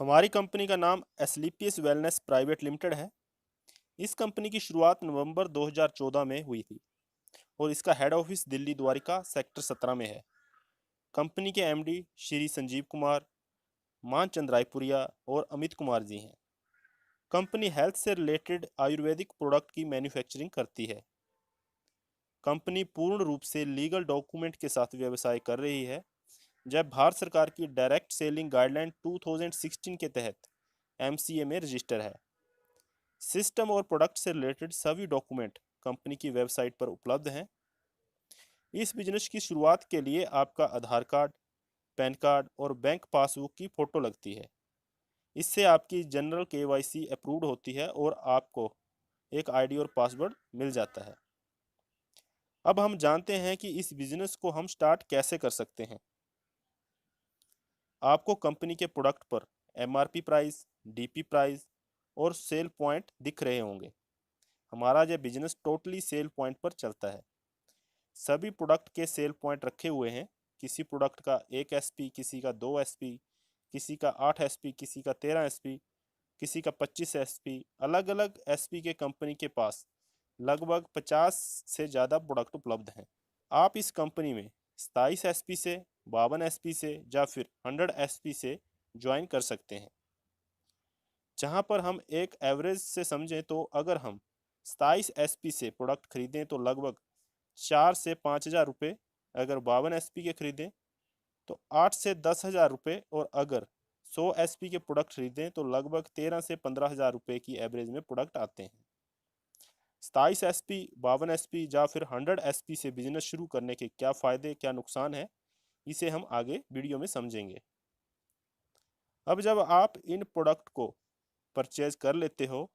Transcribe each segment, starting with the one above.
हमारी कंपनी का नाम एस्क्लेपियस वेलनेस प्राइवेट लिमिटेड है। इस कंपनी की शुरुआत नवंबर 2014 में हुई थी और इसका head office Delhi Dwarka sector 17 में है। कंपनी के एमडी श्री संजीव कुमार, मानचंद रायपुरिया और अमित कुमार जी हैं। कंपनी हेल्थ से रिलेटेड आयुर्वेदिक प्रोडक्ट की मैन्युफैक्चरिंग करती है। कंपनी पूर्ण रूप से लीगल डॉक्यूमेंट के साथ व्यवसाय कर रही है, जब भारत सरकार की डायरेक्ट सेलिंग गाइडलाइन 2016 के तहत एमसीए में रजिस्टर है। सिस्टम और प्रोडक्ट से रिलेटेड सभी डॉक्यूमेंट कंपनी की वेबसाइट पर उपलब्ध हैं। इस बिजनेस की शुरुआत के लिए आपका आधार कार्ड, पैन कार्ड और बैंक पासबुक की फ़ोटो लगती है। इससे आपकी जनरल केवाईसी अप्रूव्ड होती है और आपको एक आईडी और पासवर्ड मिल जाता है। अब हम जानते हैं कि इस बिजनेस को हम स्टार्ट कैसे कर सकते हैं। आपको कंपनी के प्रोडक्ट पर एमआरपी प्राइस, डीपी प्राइस और सेल पॉइंट दिख रहे होंगे। हमारा यह बिजनेस टोटली सेल पॉइंट पर चलता है। सभी प्रोडक्ट के सेल पॉइंट रखे हुए हैं। किसी प्रोडक्ट का 1 एसपी, किसी का 2 एसपी, किसी का 8 एसपी, किसी का 13 एसपी, किसी का 25 एसपी। अलग अलग एसपी के कंपनी के पास लगभग 50 से ज़्यादा प्रोडक्ट उपलब्ध हैं। आप इस कंपनी में 27 एसपी से, 52 एसपी से या फिर 100 एसपी से ज्वाइन कर सकते हैं। जहां पर हम एक एवरेज से समझें तो अगर हम 27 एसपी से प्रोडक्ट खरीदें तो लगभग 4 से 5 हज़ार रुपये, अगर 52 एसपी के खरीदें तो 8 से 10 हज़ार रुपये, और अगर 100 एसपी के प्रोडक्ट खरीदें तो लगभग 13 से 15 हज़ार रुपये की एवरेज में प्रोडक्ट आते हैं। 27 एसपी, 52 एसपी या फिर 100 एसपी से बिजनेस शुरू करने के क्या फ़ायदे क्या नुकसान है, इसे हम आगे वीडियो में समझेंगे। अब जब आप इन प्रोडक्ट को परचेज कर लेते हो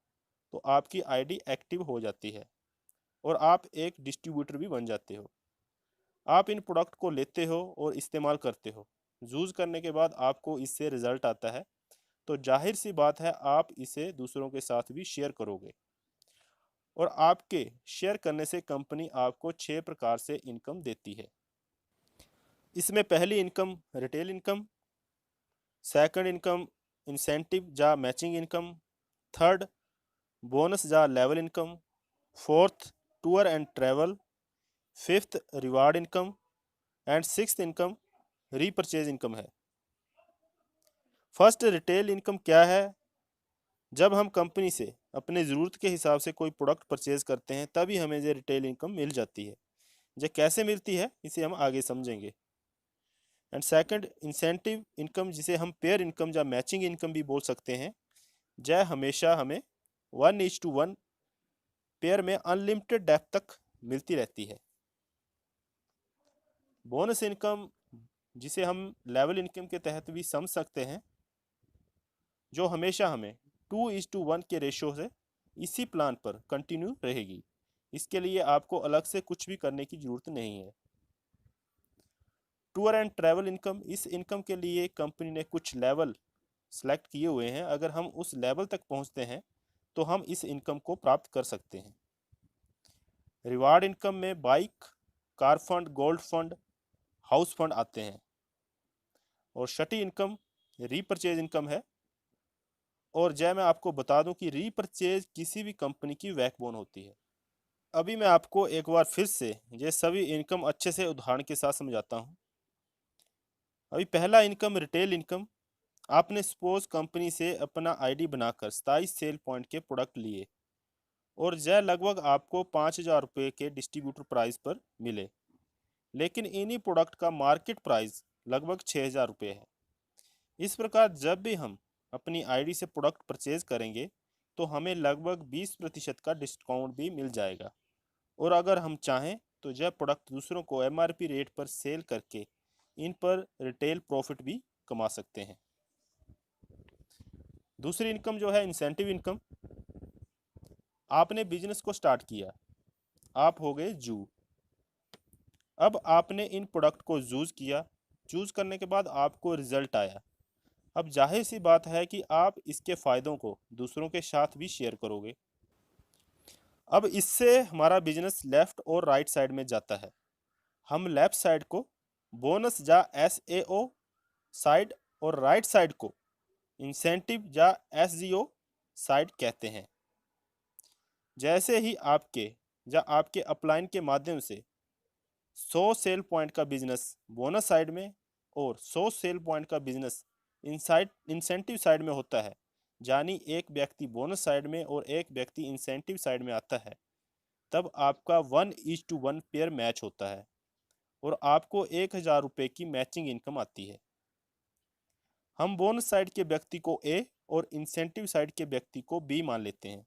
तो आपकी आईडी एक्टिव हो जाती है और आप एक डिस्ट्रीब्यूटर भी बन जाते हो। आप इन प्रोडक्ट को लेते हो और इस्तेमाल करते हो। यूज़ करने के बाद आपको इससे रिजल्ट आता है तो जाहिर सी बात है आप इसे दूसरों के साथ भी शेयर करोगे, और आपके शेयर करने से कंपनी आपको 6 प्रकार से इनकम देती है। इसमें पहली income retail income, second income incentive या मैचिंग इनकम, थर्ड बोनस या level income, fourth tour and travel, fifth reward income and sixth income repurchase income है। फर्स्ट रिटेल इनकम क्या है? जब हम कंपनी से अपने ज़रूरत के हिसाब से कोई प्रोडक्ट परचेज करते हैं तभी हमें ये रिटेल इनकम मिल जाती है। ये कैसे मिलती है इसे हम आगे समझेंगे। एंड सेकंड इंसेंटिव इनकम, जिसे हम पेयर इनकम या मैचिंग इनकम भी बोल सकते हैं। यह हमेशा हमें 1:1 पेयर में अनलिमिटेड डेप्थ तक मिलती रहती है। बोनस इनकम, जिसे हम लेवल इनकम के तहत भी समझ सकते हैं, जो हमेशा हमें 2:1 के रेशो से इसी प्लान पर कंटिन्यू रहेगी। इसके लिए आपको अलग से कुछ भी करने की ज़रूरत नहीं है। टूर एंड ट्रैवल इनकम, इस इनकम के लिए कंपनी ने कुछ लेवल सेलेक्ट किए हुए हैं। अगर हम उस लेवल तक पहुंचते हैं तो हम इस इनकम को प्राप्त कर सकते हैं। रिवार्ड इनकम में bike, car fund, gold fund, house fund आते हैं। और छठी इनकम रीपरचेज इनकम है। और जय मैं आपको बता दूं कि रीपरचेज किसी भी कंपनी की बैकबोन होती है। अभी मैं आपको एक बार फिर से ये सभी इनकम अच्छे से उदाहरण के साथ समझाता हूं। अभी पहला इनकम रिटेल इनकम। आपने सपोज कंपनी से अपना आईडी बनाकर 27 सेल पॉइंट के प्रोडक्ट लिए और यह लगभग आपको 5,000 रुपये के डिस्ट्रीब्यूटर प्राइस पर मिले, लेकिन इन्हीं प्रोडक्ट का मार्केट प्राइस लगभग 6,000 रुपये है। इस प्रकार जब भी हम अपनी आईडी से प्रोडक्ट परचेज करेंगे तो हमें लगभग 20% का डिस्काउंट भी मिल जाएगा, और अगर हम चाहें तो यह प्रोडक्ट दूसरों को एमआरपी रेट पर सेल करके इन पर रिटेल प्रॉफिट भी कमा सकते हैं। दूसरी इनकम जो है इंसेंटिव इनकम। आपने बिजनेस को स्टार्ट किया, आप हो गए जू। अब आपने इन प्रोडक्ट को यूज़ किया, चूज़ करने के बाद आपको रिजल्ट आया। अब जाहिर सी बात है कि आप इसके फ़ायदों को दूसरों के साथ भी शेयर करोगे। अब इससे हमारा बिजनेस लेफ़्ट और राइट साइड में जाता है। हम लेफ़्ट साइड को बोनस या एसएओ साइड और राइट साइड को इंसेंटिव या एसजीओ साइड कहते हैं। जैसे ही आपके अपलाइन के माध्यम से 100 सेल पॉइंट का बिजनेस बोनस साइड में और 100 सेल पॉइंट का बिजनेस इंसेंटिव साइड में होता है, यानी एक व्यक्ति बोनस साइड में और एक व्यक्ति इंसेंटिव साइड में आता है, तब आपका 1:1 पेयर मैच होता है और आपको 1000 रुपये की मैचिंग इनकम आती है। हम बोनस साइड के व्यक्ति को ए और इंसेंटिव साइड के व्यक्ति को बी मान लेते हैं।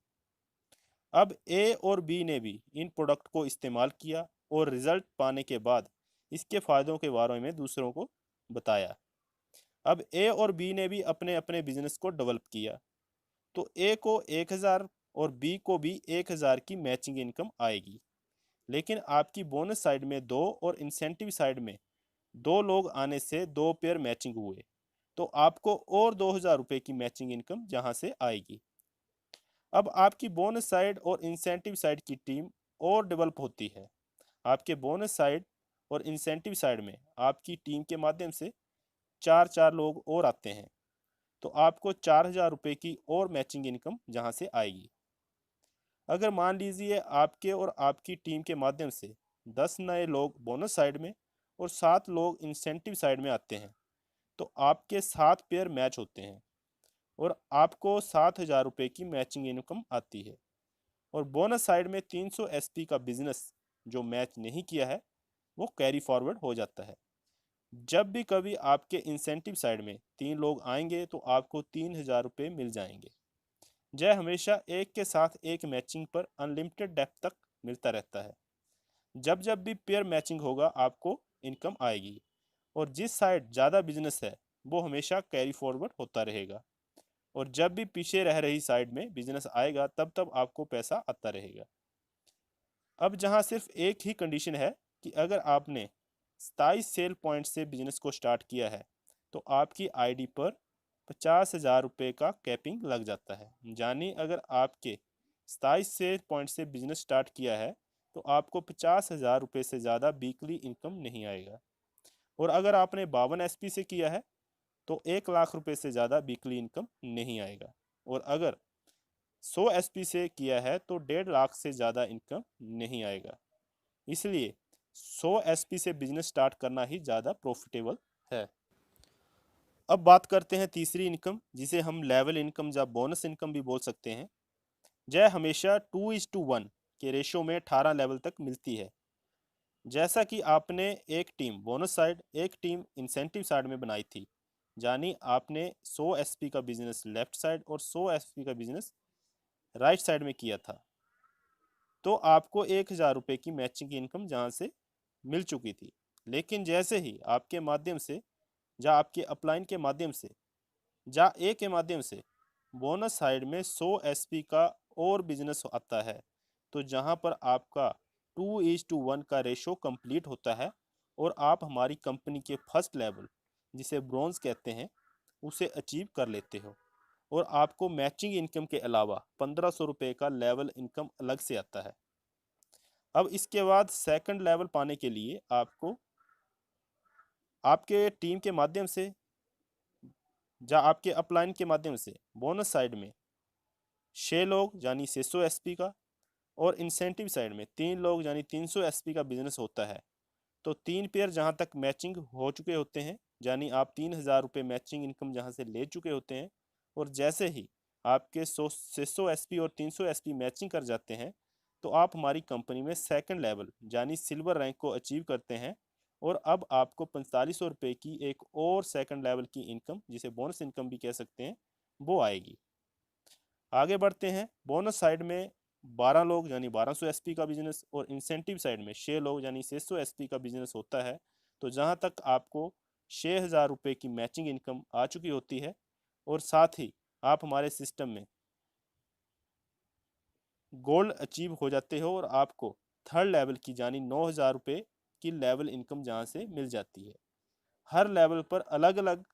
अब ए और बी ने भी इन प्रोडक्ट को इस्तेमाल किया और रिजल्ट पाने के बाद इसके फ़ायदों के बारे में दूसरों को बताया। अब ए और बी ने भी अपने अपने बिजनेस को डेवलप किया, तो ए को 1000 और बी को भी 1000 की मैचिंग इनकम आएगी। लेकिन आपकी बोनस साइड में 2 और इंसेंटिव साइड में 2 लोग आने से 2 पेयर मैचिंग हुए, तो आपको और 2000 रुपये की मैचिंग इनकम जहां से आएगी। अब आपकी बोनस साइड और इंसेंटिव साइड की टीम और डेवलप होती है। आपके बोनस साइड और इंसेंटिव साइड में आपकी टीम के माध्यम से 4 लोग और आते हैं, तो आपको 4000 रुपये की और मैचिंग इनकम जहां से आएगी। अगर मान लीजिए आपके और आपकी टीम के माध्यम से 10 नए लोग बोनस साइड में और 7 लोग इंसेंटिव साइड में आते हैं, तो आपके 7 पेयर मैच होते हैं और आपको 7000 रुपये की मैचिंग इनकम आती है। और बोनस साइड में 300 एसपी का बिजनेस जो मैच नहीं किया है वो कैरी फॉरवर्ड हो जाता है। जब भी कभी आपके इंसेंटिव साइड में 3 लोग आएंगे तो आपको 3000 रुपये मिल जाएंगे। यह हमेशा एक के साथ एक मैचिंग पर अनलिमिटेड डेप्थ तक मिलता रहता है। जब जब भी पेयर मैचिंग होगा आपको इनकम आएगी और जिस साइड ज़्यादा बिजनेस है वो हमेशा कैरी फॉरवर्ड होता रहेगा और जब भी पीछे रह रही साइड में बिजनेस आएगा तब तब आपको पैसा आता रहेगा। अब जहां सिर्फ एक ही कंडीशन है कि अगर आपने 27 सेल पॉइंट से बिजनेस को स्टार्ट किया है तो आपकी आईडी पर 50,000 रुपये का कैपिंग लग जाता है, यानी अगर आपके 27 सेल पॉइंट से बिजनेस स्टार्ट किया है तो आपको 50,000 रुपये से ज़्यादा वीकली इनकम नहीं आएगा। और अगर आपने 52 एसपी से किया है तो 1 लाख रुपये से ज़्यादा वीकली इनकम नहीं आएगा। और अगर 100 एसपी से किया है तो 1.5 लाख से ज़्यादा इनकम नहीं आएगा। इसलिए 100 एसपी से बिजनेस स्टार्ट करना ही ज़्यादा प्रॉफिटेबल है। अब बात करते हैं तीसरी इनकम, जिसे हम लेवल इनकम या बोनस इनकम भी बोल सकते हैं। यह हमेशा 2:1 के रेशो में 18 लेवल तक मिलती है। जैसा कि आपने एक टीम बोनस साइड एक टीम इंसेंटिव साइड में बनाई थी, यानी आपने 100 एसपी का बिजनेस लेफ्ट साइड और 100 एसपी का बिजनेस राइट साइड में किया था, तो आपको 1000 रुपये की मैचिंग इनकम जहाँ से मिल चुकी थी। लेकिन जैसे ही आपके माध्यम से या आपके अपलाइन के माध्यम से या ए के माध्यम से बोनस साइड में 100 एसपी का और बिजनेस आता है, तो जहाँ पर आपका 2:1 का रेशो कंप्लीट होता है और आप हमारी कंपनी के फर्स्ट लेवल जिसे ब्रॉन्ज कहते हैं उसे अचीव कर लेते हो और आपको मैचिंग इनकम के अलावा 1500 रुपये का लेवल इनकम अलग से आता है। अब इसके बाद सेकंड लेवल पाने के लिए आपको आपके टीम के माध्यम से या आपके अपलाइन के माध्यम से बोनस साइड में 6 लोग यानी 600 एसपी का और इंसेंटिव साइड में 3 लोग यानी 300 एसपी का बिजनेस होता है, तो 3 पेयर जहां तक मैचिंग हो चुके होते हैं, यानी आप 3000 रुपये मैचिंग इनकम जहां से ले चुके होते हैं और जैसे ही आपके 600 एसपी और 300 एसपी मैचिंग कर जाते हैं तो आप हमारी कंपनी में सेकंड लेवल यानी सिल्वर रैंक को अचीव करते हैं और अब आपको 4500 रुपये की एक और सेकंड लेवल की इनकम, जिसे बोनस इनकम भी कह सकते हैं, वो आएगी। आगे बढ़ते हैं। बोनस साइड में 12 लोग यानी 1200 एसपी का बिजनेस और इंसेंटिव साइड में 6 लोग यानी 600 एसपी का बिजनेस होता है, तो जहां तक आपको 6000 रुपये की मैचिंग इनकम आ चुकी होती है और साथ ही आप हमारे सिस्टम में गोल्ड अचीव हो जाते हो और आपको थर्ड लेवल की यानी 9000 रुपये की लेवल इनकम जहाँ से मिल जाती है। हर लेवल पर अलग अलग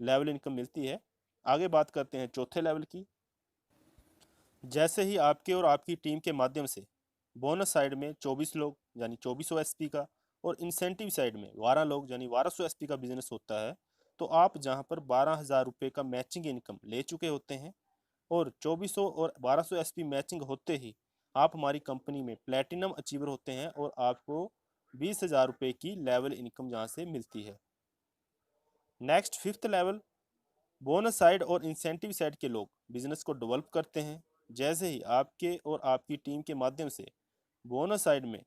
लेवल इनकम मिलती है। आगे बात करते हैं चौथे लेवल की। जैसे ही आपके और आपकी टीम के माध्यम से बोनस साइड में 24 लोग यानी 2400 एसपी का और इंसेंटिव साइड में 12 लोग यानी 1200 एसपी का बिजनेस होता है, तो आप जहां पर 12,000 रुपये का मैचिंग इनकम ले चुके होते हैं और 2400 और 1200 एसपी मैचिंग होते ही आप हमारी कंपनी में प्लेटिनम अचीवर होते हैं और आपको 20,000 रुपये की लेवल इनकम जहां से मिलती है। Next fifth level, bonus side और इंसेंटिव साइड के लोग बिजनेस को डेवलप करते हैं। जैसे ही आपके और आपकी टीम के माध्यम से बोनस साइड में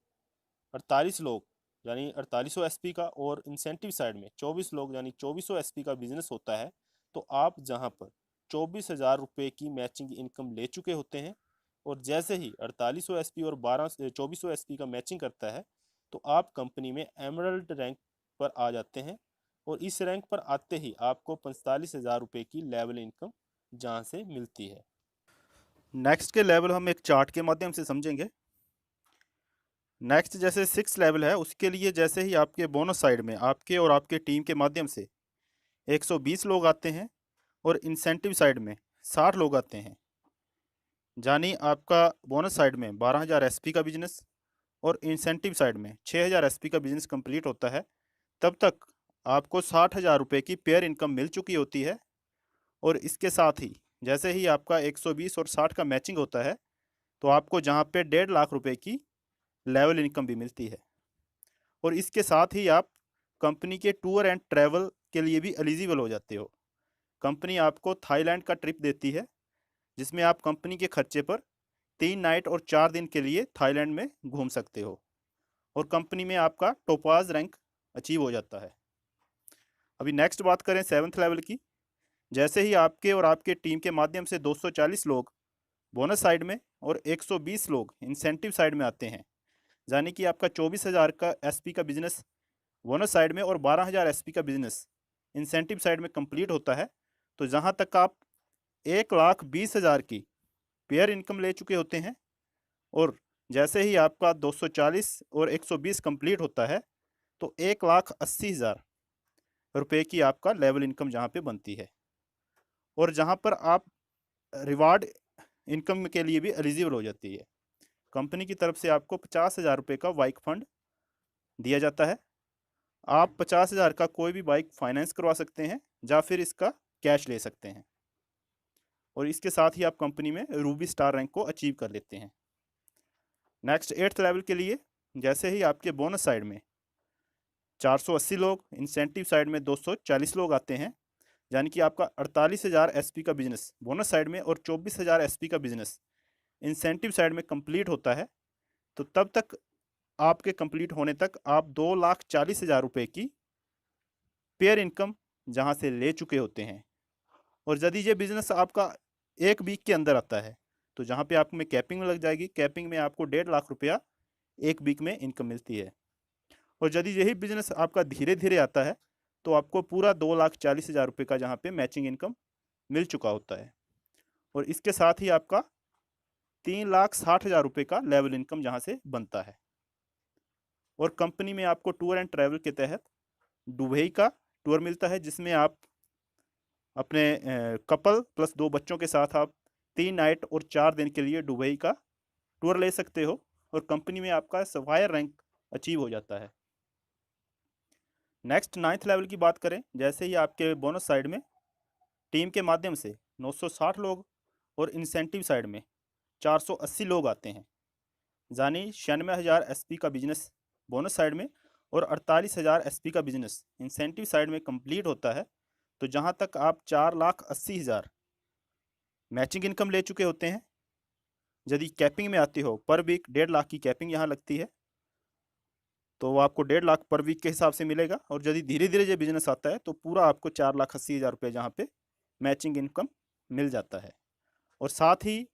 48 लोग यानी 4800 एसपी का और इंसेंटिव साइड में 24 लोग यानी 2400 एसपी का बिजनेस होता है, तो आप जहां पर 24,000 रुपये की मैचिंग इनकम ले चुके होते हैं और जैसे ही 4800 एसपी और 2400 एसपी का मैचिंग करता है तो आप कंपनी में एमरल्ड रैंक पर आ जाते हैं और इस रैंक पर आते ही आपको 45,000 रुपये की लेवल इनकम जहां से मिलती है। नेक्स्ट के लेवल हम एक चार्ट के माध्यम से समझेंगे। नेक्स्ट जैसे 6 लेवल है उसके लिए जैसे ही आपके बोनस साइड में आपके और आपके टीम के माध्यम से 120 लोग आते हैं और इंसेंटिव साइड में 60 लोग आते हैं, यानी आपका बोनस साइड में 12,000 एसपी का बिजनेस और इंसेंटिव साइड में 6,000 एसपी का बिजनेस कंप्लीट होता है, तब तक आपको 60,000 रुपये की पेयर इनकम मिल चुकी होती है। और इसके साथ ही जैसे ही आपका 120 और 60 का मैचिंग होता है तो आपको जहाँ पे 1.5 लाख रुपए की लेवल इनकम भी मिलती है। और इसके साथ ही आप कंपनी के टूर एंड ट्रैवल के लिए भी एलिजिबल हो जाते हो। कंपनी आपको थाईलैंड का ट्रिप देती है जिसमें आप कंपनी के खर्चे पर 3 नाइट और 4 दिन के लिए थाईलैंड में घूम सकते हो और कंपनी में आपका टोपाज रैंक अचीव हो जाता है। अभी नेक्स्ट बात करें 7th लेवल की। जैसे ही आपके और आपके टीम के माध्यम से 240 लोग बोनस साइड में और 120 लोग इंसेंटिव साइड में आते हैं, यानी कि आपका 24,000 का एसपी का बिजनेस बोनस साइड में और 12,000 एसपी का बिजनेस इंसेंटिव साइड में कंप्लीट होता है, तो जहां तक आप 1,20,000 की पेयर इनकम ले चुके होते हैं और जैसे ही आपका 240 और 120 कंप्लीट होता है तो 1,80,000 रुपये की आपका लेवल इनकम जहाँ पे बनती है। और जहाँ पर आप रिवार्ड इनकम के लिए भी एलिजिबल हो जाती है। कंपनी की तरफ से आपको 50,000 रुपये का बाइक फंड दिया जाता है। आप 50,000 का कोई भी बाइक फाइनेंस करवा सकते हैं या फिर इसका कैश ले सकते हैं और इसके साथ ही आप कंपनी में रूबी स्टार रैंक को अचीव कर लेते हैं। नेक्स्ट 8th लेवल के लिए जैसे ही आपके बोनस साइड में 480 लोग इंसेंटिव साइड में 240 लोग आते हैं, यानी कि आपका 48,000 एसपी का बिजनेस बोनस साइड में और 24,000 एसपी का बिजनेस इंसेंटिव साइड में कंप्लीट होता है, तो तब तक आपके कंप्लीट होने तक आप 2,40,000 रुपये की पेयर इनकम जहां से ले चुके होते हैं। और यदि ये बिजनेस आपका 1 वीक के अंदर आता है तो जहाँ पे आप में कैपिंग लग जाएगी, कैपिंग में आपको 1.5 लाख रुपया 1 वीक में इनकम मिलती है। और यदि यही बिजनेस आपका धीरे धीरे आता है तो आपको पूरा 2,40,000 रुपये का जहाँ पे मैचिंग इनकम मिल चुका होता है और इसके साथ ही आपका 3,60,000 रुपये का लेवल इनकम जहाँ से बनता है। और कंपनी में आपको टूर एंड ट्रैवल के तहत दुबई का टूर मिलता है जिसमें आप अपने कपल प्लस 2 बच्चों के साथ आप 3 नाइट और 4 दिन के लिए दुबई का टूर ले सकते हो और कंपनी में आपका सफायर रैंक अचीव हो जाता है। नेक्स्ट 9th लेवल की बात करें, जैसे ही आपके बोनस साइड में टीम के माध्यम से 960 लोग और इंसेंटिव साइड में 480 लोग आते हैं, यानी 96,000 एसपी का बिजनेस बोनस साइड में और 48,000 एसपी का बिजनेस इंसेंटिव साइड में कंप्लीट होता है, तो जहां तक आप 4,80,000 मैचिंग इनकम ले चुके होते हैं। यदि कैपिंग में आती हो पर वीक 1.5 लाख की कैपिंग यहाँ लगती है तो वो आपको 1.5 लाख पर वीक के हिसाब से मिलेगा। और यदि धीरे धीरे ये बिजनेस आता है तो पूरा आपको 4,80,000 रुपये जहाँ पे मैचिंग इनकम मिल जाता है। और साथ ही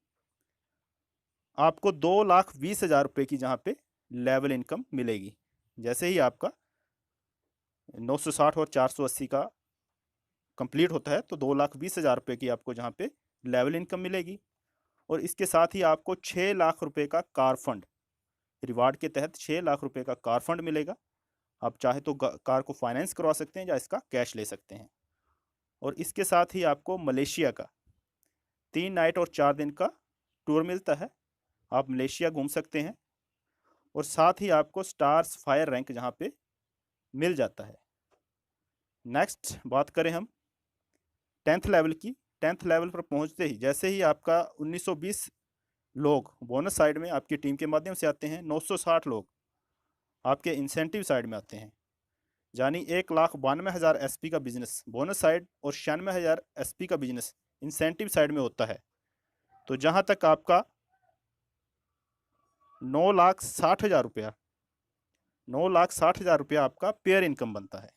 आपको 2,20,000 रुपये की जहाँ पे लेवल इनकम मिलेगी। जैसे ही आपका 960 और 480 का कंप्लीट होता है तो 2,20,000 रुपये की आपको जहाँ पे लेवल इनकम मिलेगी। और इसके साथ ही आपको 6 लाख रुपए का कार फंड रिवार्ड के तहत 6 लाख रुपए का कार फंड मिलेगा। आप चाहे तो कार को फाइनेंस करवा सकते हैं या इसका कैश ले सकते हैं। और इसके साथ ही आपको मलेशिया का 3 नाइट और 4 दिन का टूर मिलता है, आप मलेशिया घूम सकते हैं। और साथ ही आपको स्टार्स फायर रैंक जहाँ पे मिल जाता है। नेक्स्ट बात करें हम 10th लेवल की। 10th लेवल पर पहुंचते ही जैसे ही आपका 1920 लोग बोनस साइड में आपकी टीम के माध्यम से आते हैं, 960 लोग आपके इंसेंटिव साइड में आते हैं, यानी 1,92,000 एसपी का बिजनेस बोनस साइड और 96,000 एसपी का बिजनेस इंसेंटिव साइड में होता है। तो जहां तक आपका 9,60,000 रुपया 9,60,000 रुपया आपका पेयर इनकम बनता है,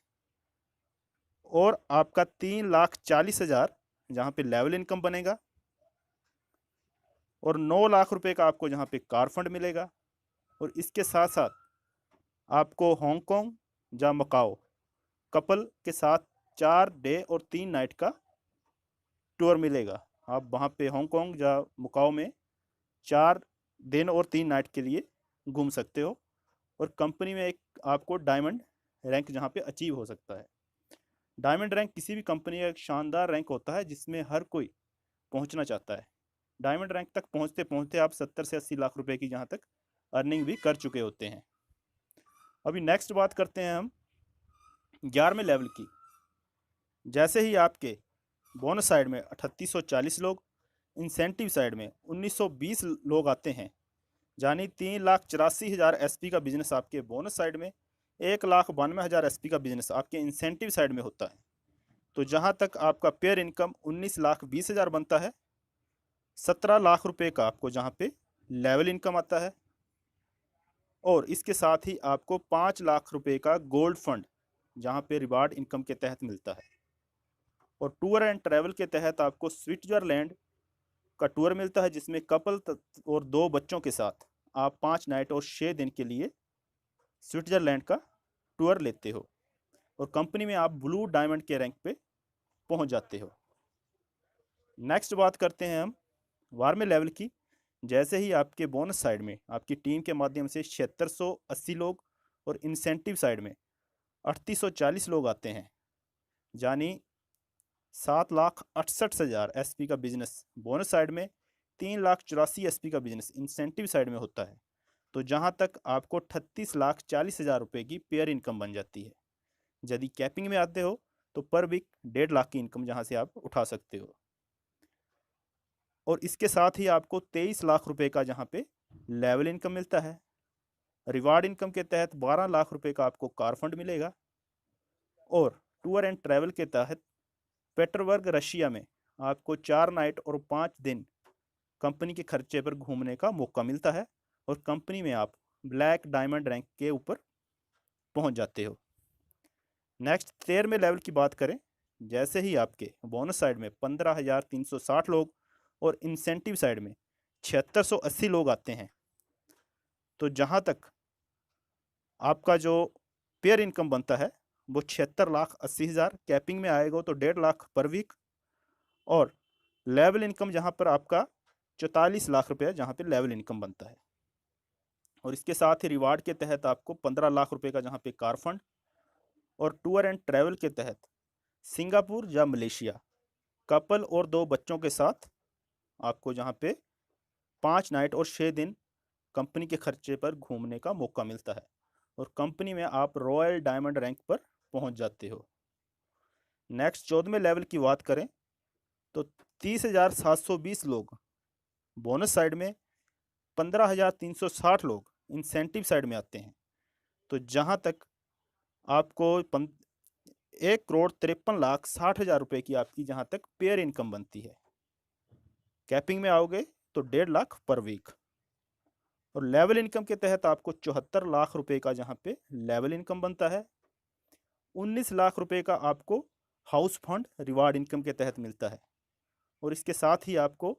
और आपका 3,40,000 जहाँ पे लेवल इनकम बनेगा, और 9 लाख रुपए का आपको जहाँ पे कार फंड मिलेगा। और इसके साथ साथ आपको हांगकांग या मकाओ कपल के साथ 4 डे और 3 नाइट का टूर मिलेगा। आप वहाँ पे हांगकांग या मकाओ में 4 दिन और 3 नाइट के लिए घूम सकते हो, और कंपनी में एक आपको डायमंड रैंक जहाँ पे अचीव हो सकता है। डायमंड रैंक किसी भी कंपनी का एक शानदार रैंक होता है जिसमें हर कोई पहुंचना चाहता है। डायमंड रैंक तक पहुंचते पहुंचते आप 70 से 80 लाख रुपए की जहां तक अर्निंग भी कर चुके होते हैं। अभी नेक्स्ट बात करते हैं हम 11वें लेवल की। जैसे ही आपके बोनस साइड में 3840 लोग, इंसेंटिव साइड में 1920 लोग आते हैं, यानी 3,84,000 एसपी का बिजनेस आपके बोनस साइड में, 1,92,000 एसपी का बिजनेस आपके इंसेंटिव साइड में होता है। तो जहां तक आपका पेयर इनकम 19,20,000 बनता है, 17 लाख रुपए का आपको जहाँ पे लेवल इनकम आता है, और इसके साथ ही आपको 5 लाख रुपए का गोल्ड फंड जहाँ पे रिवार्ड इनकम के तहत मिलता है। और टूर एंड ट्रैवल के तहत आपको स्विट्जरलैंड का टूर मिलता है, जिसमें कपल और 2 बच्चों के साथ आप 5 नाइट और 6 दिन के लिए स्विट्जरलैंड का टूर लेते हो, और कंपनी में आप ब्लू डायमंड के रैंक पे पहुंच जाते हो। नेक्स्ट बात करते हैं हम 12वें लेवल की। जैसे ही आपके बोनस साइड में आपकी टीम के माध्यम से 7680 लोग और इंसेंटिव साइड में 3840 लोग आते हैं, यानी 7,68,000 एसपी का बिजनेस बोनस साइड में, 3,84,000 एसपी का बिजनेस इंसेंटिव साइड में होता है। तो जहां तक आपको 38,40,000 रुपए की पेयर इनकम बन जाती है। यदि कैपिंग में आते हो तो पर वीक 1.5 लाख की इनकम जहां से आप उठा सकते हो। और इसके साथ ही आपको 23 लाख रुपए का जहाँ पे लेवल इनकम मिलता है। रिवार्ड इनकम के तहत 12 लाख रुपए का आपको कार फंड मिलेगा, और टूर एंड ट्रैवल के तहत पेटरबर्ग रशिया में आपको 4 नाइट और 5 दिन कंपनी के खर्चे पर घूमने का मौका मिलता है, और कंपनी में आप ब्लैक डायमंड रैंक के ऊपर पहुंच जाते हो। नेक्स्ट 13वें लेवल की बात करें। जैसे ही आपके बोनस साइड में 15,360 लोग और इंसेंटिव साइड में 7,680 लोग आते हैं, तो जहां तक आपका जो पेयर इनकम बनता है वो 76,80,000, कैपिंग में आएगा तो 1.5 लाख पर वीक, और लेवल इनकम जहां पर आपका 44 लाख रुपया जहां पे लेवल इनकम बनता है। और इसके साथ ही रिवार्ड के तहत आपको 15 लाख रुपए का जहां पे कार फंड, और टूर एंड ट्रैवल के तहत सिंगापुर या मलेशिया कपल और 2 बच्चों के साथ आपको जहाँ पे 5 नाइट और 6 दिन कंपनी के खर्चे पर घूमने का मौका मिलता है, और कंपनी में आप रॉयल डायमंड रैंक पर पहुंच जाते हो। नेक्स्ट 14वें लेवल की बात करें तो 30,720 लोग बोनस साइड में, 15,360 लोग इंसेंटिव साइड में आते हैं। तो जहाँ तक आपको 1,53,60,000 रुपए की आपकी जहाँ तक पेयर इनकम बनती है। कैपिंग में आओगे तो 1.5 लाख पर वीक, और लेवल इनकम के तहत आपको 74 लाख रुपए का जहाँ पे लेवल इनकम बनता है। 19 लाख रुपए का आपको हाउस फंड रिवार्ड इनकम के तहत मिलता है, और इसके साथ ही आपको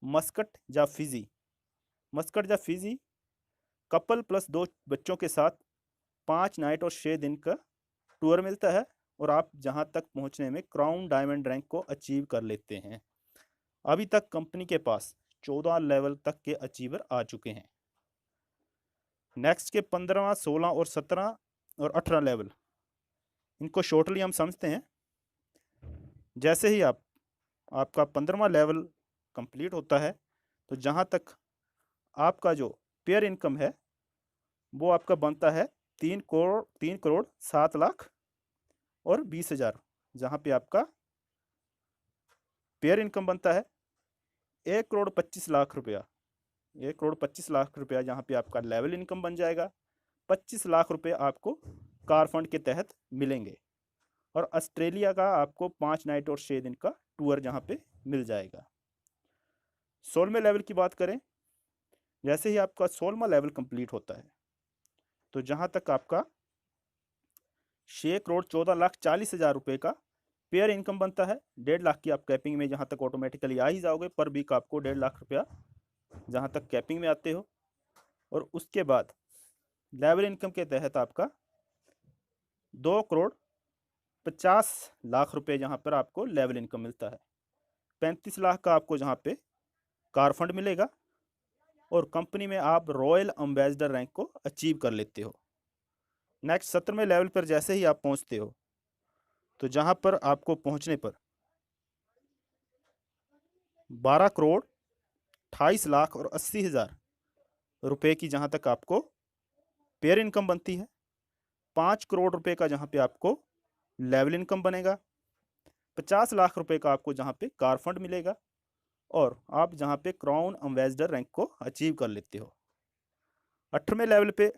मस्कट या फिजी कपल प्लस 2 बच्चों के साथ 5 नाइट और 6 दिन का टूर मिलता है, और आप जहां तक पहुंचने में क्राउन डायमंड रैंक को अचीव कर लेते हैं। अभी तक कंपनी के पास 14 लेवल तक के अचीवर आ चुके हैं। नेक्स्ट के 15, 16 और 17 और 18 लेवल, इनको शॉर्टली हम समझते हैं। जैसे ही आपका 15वां लेवल कंप्लीट होता है, तो जहाँ तक आपका जो पेयर इनकम है वो आपका बनता है 3 करोड़ 7 लाख और 20,000 जहाँ पे आपका पेयर इनकम बनता है 1,25,00,000 रुपया। 1,25,00,000 रुपया जहाँ पे आपका लेवल इनकम बन जाएगा। 25,00,000 रुपये आपको कार फंड के तहत मिलेंगे। और ऑस्ट्रेलिया का आपको 5 नाइट और 6 दिन का टूर जहाँ पे मिल जाएगा। 16वें लेवल की बात करें, जैसे ही आपका 16वां लेवल कंप्लीट होता है तो जहाँ तक आपका 6,14,40,000 रुपये का पेयर इनकम बनता है। 1.5 लाख की आप कैपिंग में जहाँ तक ऑटोमेटिकली आ ही जाओगे, पर वीक आपको 1.5 लाख रुपया जहाँ तक कैपिंग में आते हो। और उसके बाद लेवल इनकम के तहत आपका 2,50,00,000 रुपये जहाँ पर आपको लेवल इनकम मिलता है। 35 लाख का आपको जहाँ पे कार फंड मिलेगा और कंपनी में आप रॉयल एम्बेसडर रैंक को अचीव कर लेते हो। नेक्स्ट 17वें लेवल पर जैसे ही आप पहुँचते हो तो जहाँ पर आपको पहुँचने पर 12,28,80,000 रुपये की जहाँ तक आपको पेयर इनकम बनती है। 5 करोड़ रुपए का जहाँ पे आपको लेवल इनकम बनेगा। 50 लाख रुपए का आपको जहाँ पे कार फंड मिलेगा और आप जहाँ पे क्राउन एम्बेसडर रैंक को अचीव कर लेते हो। 18वें लेवल पे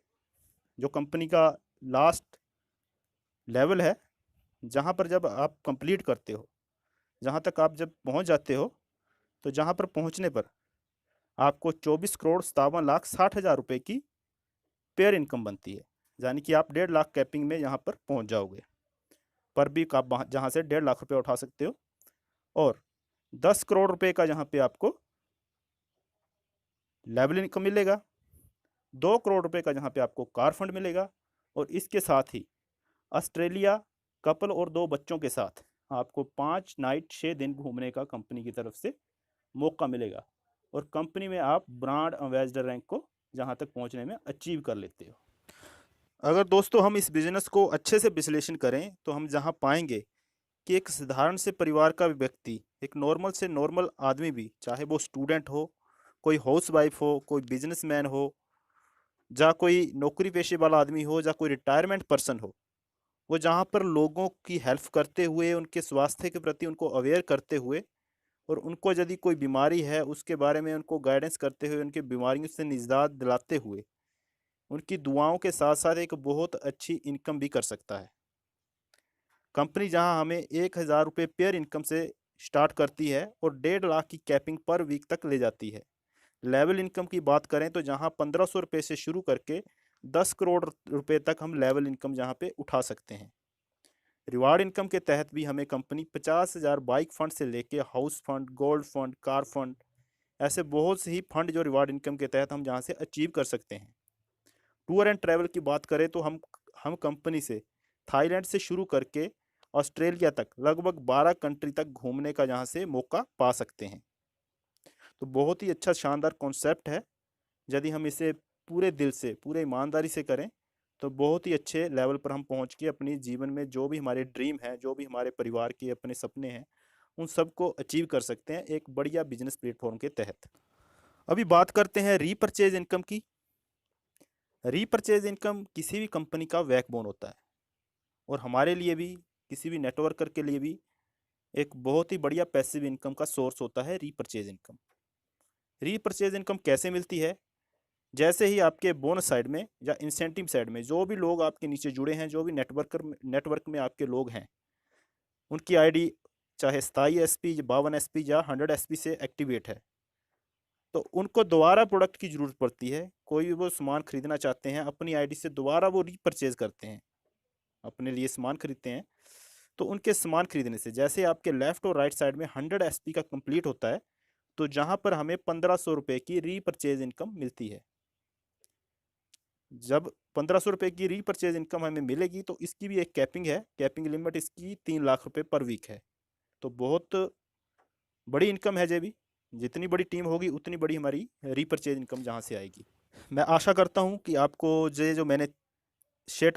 जो कंपनी का लास्ट लेवल है, जहाँ पर जब आप कंप्लीट करते हो, जहाँ तक आप जब पहुँच जाते हो तो जहाँ पर पहुँचने पर आपको 24,57,60,000 रुपये की पेयर इनकम बनती है। यानी कि आप 1.5 लाख कैपिंग में यहाँ पर पहुँच जाओगे। पर वीक आप जहाँ से 1.5 लाख रुपये उठा सकते हो। और 10 करोड़ रुपए का जहाँ पे आपको लेवल इनकम मिलेगा। 2 करोड़ रुपए का जहाँ पे आपको कार फंड मिलेगा। और इसके साथ ही ऑस्ट्रेलिया कपल और 2 बच्चों के साथ आपको 5 नाइट 6 दिन घूमने का कंपनी की तरफ से मौका मिलेगा। और कंपनी में आप ब्रांड एम्बेसडर रैंक को जहाँ तक पहुँचने में अचीव कर लेते हो। अगर दोस्तों हम इस बिजनेस को अच्छे से विश्लेषण करें तो हम जहाँ पाएंगे कि एक साधारण से परिवार का व्यक्ति, एक नॉर्मल से नॉर्मल आदमी भी, चाहे वो स्टूडेंट हो, कोई हाउसवाइफ हो, कोई बिजनेसमैन हो, या कोई नौकरी पेशे वाला आदमी हो, या कोई रिटायरमेंट पर्सन हो, वो जहाँ पर लोगों की हेल्प करते हुए, उनके स्वास्थ्य के प्रति उनको अवेयर करते हुए और उनको यदि कोई बीमारी है उसके बारे में उनको गाइडेंस करते हुए, उनकी बीमारियों से निजात दिलाते हुए, उनकी दुआओं के साथ साथ एक बहुत अच्छी इनकम भी कर सकता है। कंपनी जहां हमें 1,000 रुपये पेयर इनकम से स्टार्ट करती है और 1.5 लाख की कैपिंग पर वीक तक ले जाती है। लेवल इनकम की बात करें तो जहां 1,500 रुपये से शुरू करके 10 करोड़ रुपए तक हम लेवल इनकम जहां पे उठा सकते हैं। रिवार्ड इनकम के तहत भी हमें कंपनी 50,000 बाइक फंड से लेके house fund, gold fund, car fund, ऐसे बहुत से ही फंड जो रिवार्ड इनकम के तहत हम जहाँ से अचीव कर सकते हैं। टूर एंड ट्रैवल की बात करें तो हम कंपनी से थाईलैंड से शुरू करके ऑस्ट्रेलिया तक लगभग 12 कंट्री तक घूमने का जहाँ से मौका पा सकते हैं। तो बहुत ही अच्छा शानदार कॉन्सेप्ट है। यदि हम इसे पूरे दिल से, पूरे ईमानदारी से करें तो बहुत ही अच्छे लेवल पर हम पहुँच के अपनी जीवन में जो भी हमारे ड्रीम है, जो भी हमारे परिवार के अपने सपने हैं, उन सबको अचीव कर सकते हैं एक बढ़िया बिजनेस प्लेटफॉर्म के तहत। अभी बात करते हैं रीपरचेज इनकम की। रीपरचेज इनकम किसी भी कंपनी का बैकबोन होता है और हमारे लिए भी, किसी भी नेटवर्कर के लिए भी एक बहुत ही बढ़िया पैसिव इनकम का सोर्स होता है रीपरचेज इनकम। रीपरचेज इनकम कैसे मिलती है? जैसे ही आपके बोनस साइड में या इंसेंटिव साइड में जो भी लोग आपके नीचे जुड़े हैं, जो भी नेटवर्क में आपके लोग हैं, उनकी आईडी चाहे 27 SP, 52 SP या 100 SP से एक्टिवेट है, तो उनको दोबारा प्रोडक्ट की ज़रूरत पड़ती है। कोई भी वो सामान खरीदना चाहते हैं, अपनी आईडी से दोबारा वो रीपरचेज करते हैं, अपने लिए सामान खरीदते हैं। तो उनके सामान खरीदने से जैसे आपके लेफ्ट और राइट साइड में 100 SP का कंप्लीट होता है, तो जहाँ पर हमें 1,500 रुपये की रीपरचेज इनकम मिलती है। जब 1,500 रुपये की रीपरचेज इनकम हमें मिलेगी तो इसकी भी एक कैपिंग है। कैपिंग लिमिट इसकी 3 लाख रुपये पर वीक है। तो बहुत बड़ी इनकम है। जे भी जितनी बड़ी टीम होगी उतनी बड़ी हमारी रीपरचेज इनकम जहाँ से आएगी। मैं आशा करता हूँ कि आपको जो मैंने शेयर